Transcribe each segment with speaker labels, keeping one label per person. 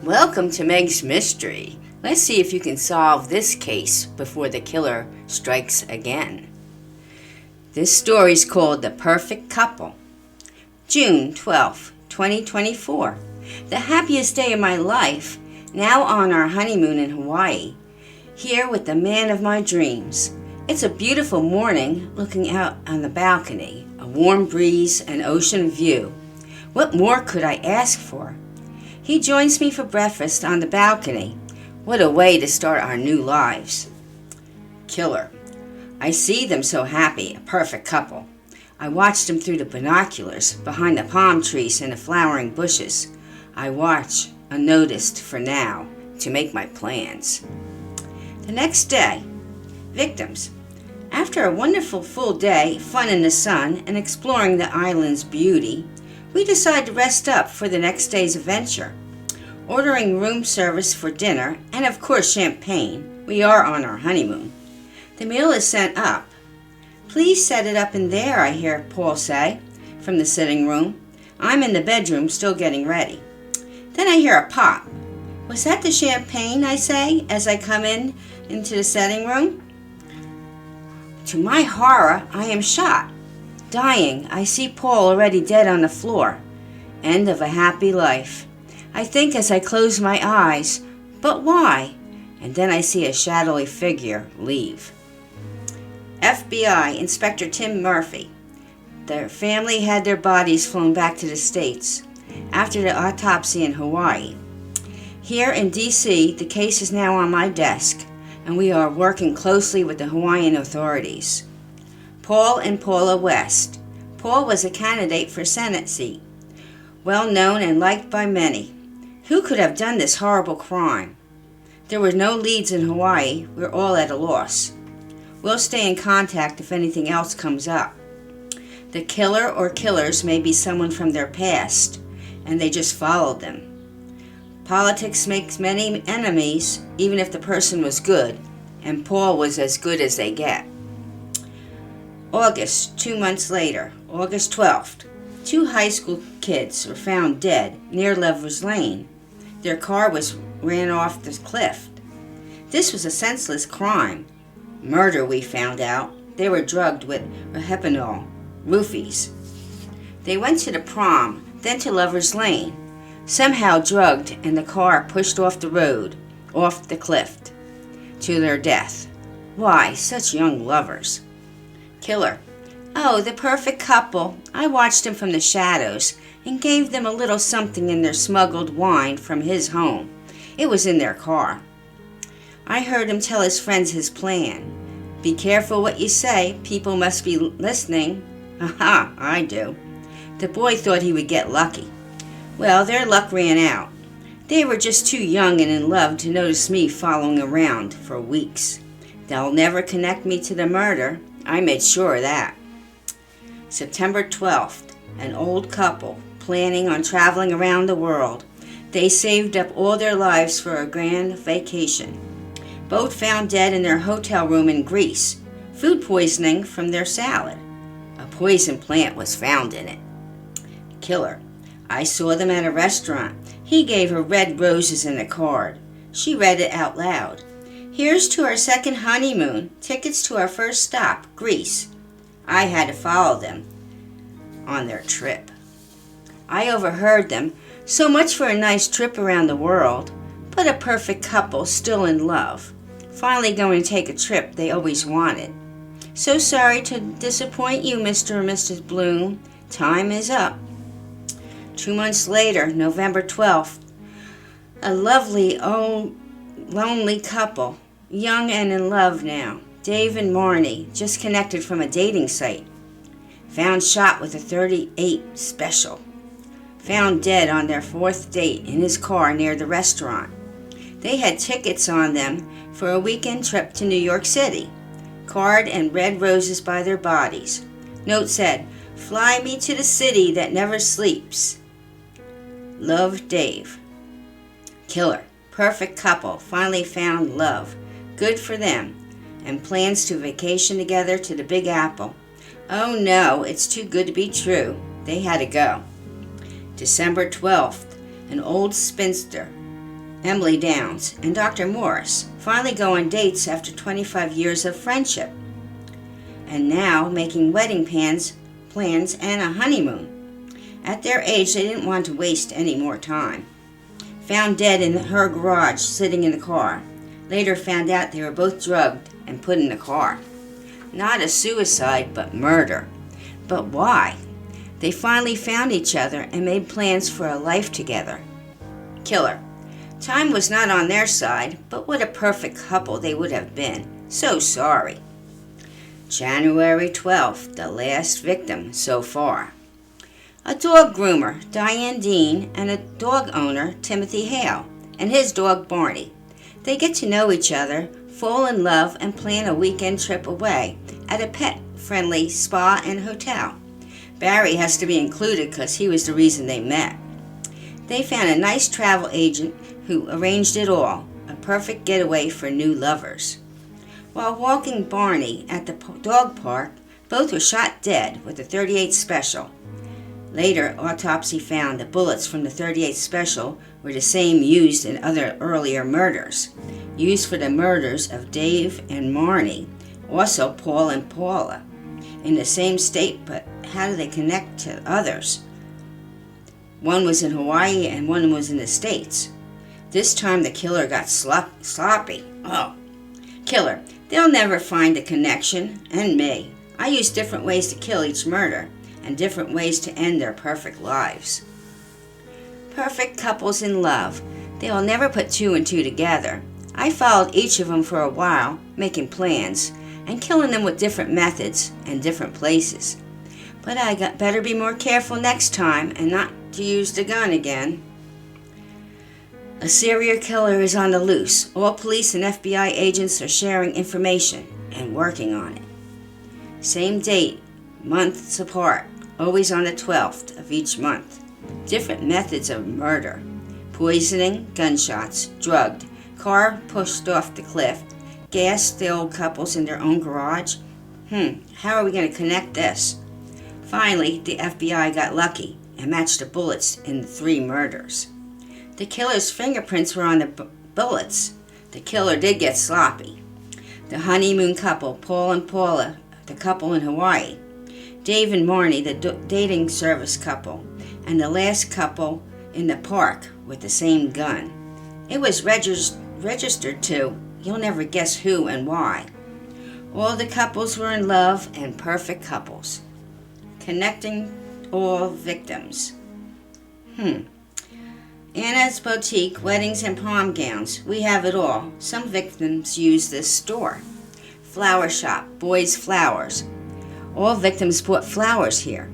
Speaker 1: Welcome to Meg's Mystery. Let's see if you can solve this case before the killer strikes again. This story is called The Perfect Couple. June 12, 2024. The happiest day of my life, now on our honeymoon in Hawaii. Here with the man of my dreams. It's a beautiful morning looking out on the balcony, a warm breeze and ocean view. What more could I ask for? He joins me for breakfast on the balcony. What a way to start our new lives. Killer. I see them so happy, a perfect couple. I watch them through the binoculars, behind the palm trees and the flowering bushes. I watch, unnoticed for now, to make my plans. The next day, victims. After a wonderful full day, fun in the sun, and exploring the island's beauty, we decide to rest up for the next day's adventure. Ordering room service for dinner, and of course champagne. We are on our honeymoon. The meal is sent up. Please set it up in there, I hear Paul say, from the sitting room. I'm in the bedroom still getting ready. Then I hear a pop. Was that the champagne, I say, as I come into the setting room? To my horror, I am shot. Dying, I see Paul already dead on the floor. End of a happy life. I think as I close my eyes, but why? And then I see a shadowy figure leave. FBI Inspector Tim Murphy. Their family had their bodies flown back to the States after the autopsy in Hawaii. Here in D.C., the case is now on my desk, and we are working closely with the Hawaiian authorities. Paul and Paula West. Paul was a candidate for Senate seat, well known and liked by many. Who could have done this horrible crime? There were no leads in Hawaii. We're all at a loss. We'll stay in contact if anything else comes up. The killer or killers may be someone from their past, and they just followed them. Politics makes many enemies, even if the person was good, and Paul was as good as they get. August, 2 months later, August 12th, 2 high school kids were found dead near Lover's Lane. Their car ran off the cliff. This was a senseless crime. Murder, we found out. They were drugged with rohypnol, roofies. They went to the prom, then to Lover's Lane. Somehow drugged, and the car pushed off the road, off the cliff, to their death. Why, such young lovers. Killer. Oh, the perfect couple. I watched them from the shadows and gave them a little something in their smuggled wine from his home. It was in their car. I heard him tell his friends his plan. Be careful what you say. People must be listening. Aha, I do. The boy thought he would get lucky. Well, their luck ran out. They were just too young and in love to notice me following around for weeks. They'll never connect me to the murder. I made sure of that. September 12th, an old couple planning on traveling around the world. They saved up all their lives for a grand vacation. Both found dead in their hotel room in Greece. Food poisoning from their salad. A poison plant was found in it. Killer. I saw them at a restaurant. He gave her red roses and a card. She read it out loud. Here's to our second honeymoon. Tickets to our first stop, Greece. I had to follow them on their trip. I overheard them. So much for a nice trip around the world, but a perfect couple still in love. Finally going to take a trip they always wanted. So sorry to disappoint you, Mr. and Mrs. Bloom. Time is up. 2 months later, November 12th, a lovely, lonely couple, young and in love now. Dave and Marnie, just connected from a dating site. Found shot with a .38 special. Found dead on their 4th date in his car near the restaurant. They had tickets on them for a weekend trip to New York City. Card and red roses by their bodies. Note said, "Fly me to the city that never sleeps. Love, Dave." Killer. Perfect couple. Finally found love. Good for them. And plans to vacation together to the Big Apple. Oh no, it's too good to be true. They had to go. December 12th. An old spinster. Emily Downs, and Dr. Morris finally go on dates after 25 years of friendship, and now making wedding plans and a honeymoon. At their age, they didn't want to waste any more time. Found dead in her garage, sitting in the car. Later found out they were both drugged and put in the car. Not a suicide, but murder. But why? They finally found each other and made plans for a life together. Killer. Time was not on their side, but what a perfect couple they would have been. So sorry. January 12th, the last victim so far. A dog groomer, Diane Dean, and a dog owner, Timothy Hale, and his dog Barney. They get to know each other, fall in love, and plan a weekend trip away at a pet-friendly spa and hotel. Barry has to be included because he was the reason they met. They found a nice travel agent who arranged it all, a perfect getaway for new lovers. While walking Barney at the dog park, both were shot dead with a .38 Special. Later, autopsy found the bullets from the .38 Special were the same used in other earlier murders, used for the murders of Dave and Marnie, also Paul and Paula, in the same state, but how do they connect to others? One was in Hawaii and one was in the States. This time the killer got sloppy. Oh, killer. They'll never find a connection, and me. I use different ways to kill each murder, and different ways to end their perfect lives. Perfect couples in love. They'll never put two and two together. I followed each of them for a while, making plans, and killing them with different methods and different places. But I better be more careful next time and not to use the gun again. A serial killer is on the loose. All police and FBI agents are sharing information and working on it. Same date, months apart, always on the 12th of each month. Different methods of murder. Poisoning, gunshots, drugged, car pushed off the cliff, gassed the old couples in their own garage. How are we going to connect this? Finally, the FBI got lucky and matched the bullets in the 3 murders. The killer's fingerprints were on the bullets. The killer did get sloppy. The honeymoon couple, Paul and Paula, the couple in Hawaii. Dave and Marnie, the dating service couple. And the last couple in the park with the same gun. It was registered to, you'll never guess who and why. All the couples were in love and perfect couples. Connecting all victims. Anna's Boutique, weddings and prom gowns. We have it all. Some victims use this store. Flower shop, boys' flowers. All victims bought flowers here.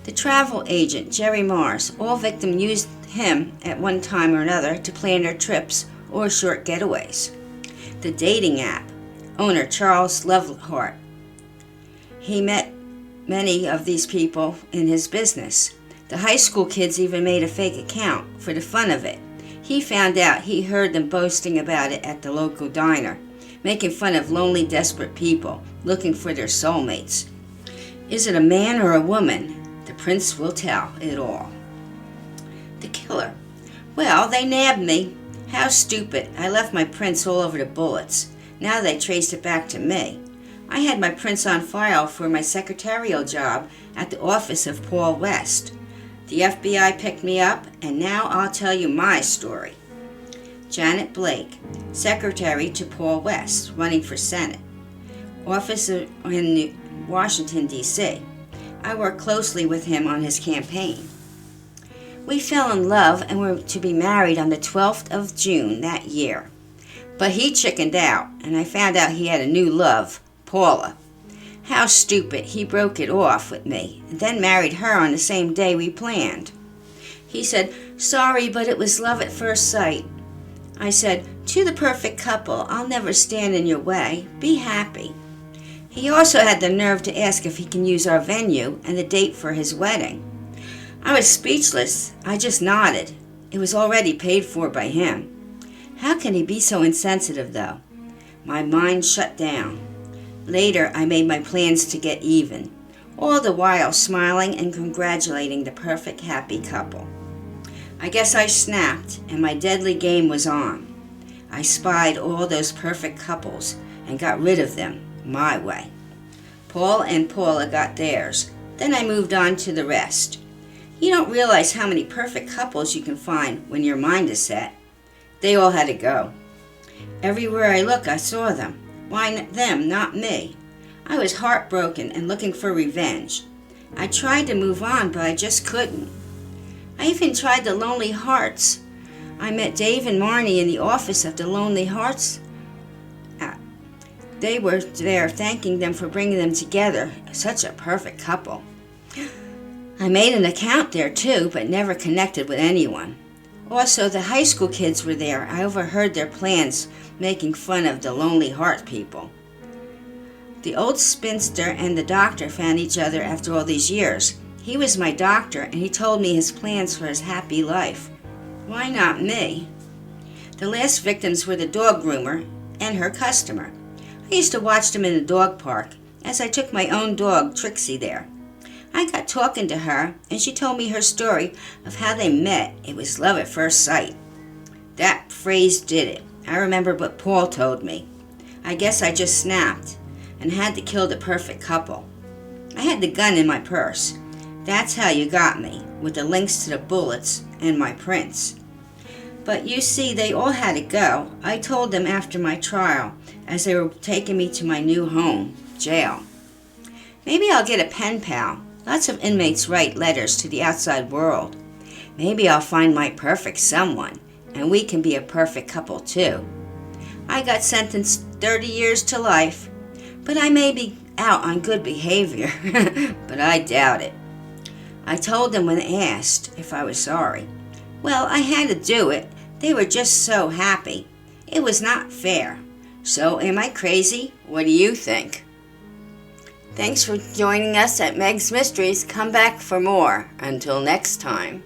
Speaker 1: The travel agent, Jerry Mars. All victims used him at one time or another to plan their trips or short getaways. The dating app, owner Charles Loveheart. He met many of these people in his business. The high school kids even made a fake account for the fun of it. He found out he heard them boasting about it at the local diner, making fun of lonely, desperate people looking for their soulmates. Is it a man or a woman? The prince will tell it all. The killer. Well, they nabbed me. How stupid. I left my prints all over the bullets. Now they traced it back to me. I had my prints on file for my secretarial job at the office of Paul West. The FBI picked me up, and now I'll tell you my story. Janet Blake, secretary to Paul West, running for Senate. Office in Washington, D.C. I worked closely with him on his campaign. We fell in love and were to be married on the 12th of June that year. But he chickened out, and I found out he had a new love, Paula. How stupid, he broke it off with me, and then married her on the same day we planned. He said, sorry, but it was love at first sight. I said, to the perfect couple, I'll never stand in your way. Be happy. He also had the nerve to ask if he can use our venue and the date for his wedding. I was speechless. I just nodded. It was already paid for by him. How can he be so insensitive, though? My mind shut down. Later, I made my plans to get even, all the while smiling and congratulating the perfect happy couple. I guess I snapped, and my deadly game was on. I spied all those perfect couples and got rid of them my way. Paul and Paula got theirs. Then I moved on to the rest. You don't realize how many perfect couples you can find when your mind is set. They all had to go. Everywhere I looked, I saw them. Why them, not me? I was heartbroken and looking for revenge. I tried to move on, but I just couldn't. I even tried the Lonely Hearts. I met Dave and Marnie in the office of the Lonely Hearts. They were there thanking them for bringing them together. Such a perfect couple. I made an account there too, but never connected with anyone. Also, the high school kids were there. I overheard their plans, making fun of the Lonely Heart people. The old spinster and the doctor found each other after all these years. He was my doctor, and he told me his plans for his happy life. Why not me? The last victims were the dog groomer and her customer. I used to watch them in the dog park, as I took my own dog, Trixie, there. I got talking to her, and she told me her story of how they met. It was love at first sight. That phrase did it. I remember what Paul told me. I guess I just snapped and had to kill the perfect couple. I had the gun in my purse. That's how you got me, with the links to the bullets and my prints. But you see, they all had to go. I told them after my trial, as they were taking me to my new home, jail. Maybe I'll get a pen pal. Lots of inmates write letters to the outside world. Maybe I'll find my perfect someone, and we can be a perfect couple too. I got sentenced 30 years to life, but I may be out on good behavior, but I doubt it. I told them when they asked if I was sorry. Well, I had to do it. They were just so happy. It was not fair. So am I crazy? What do you think? Thanks for joining us at Meg's Mysteries. Come back for more. Until next time.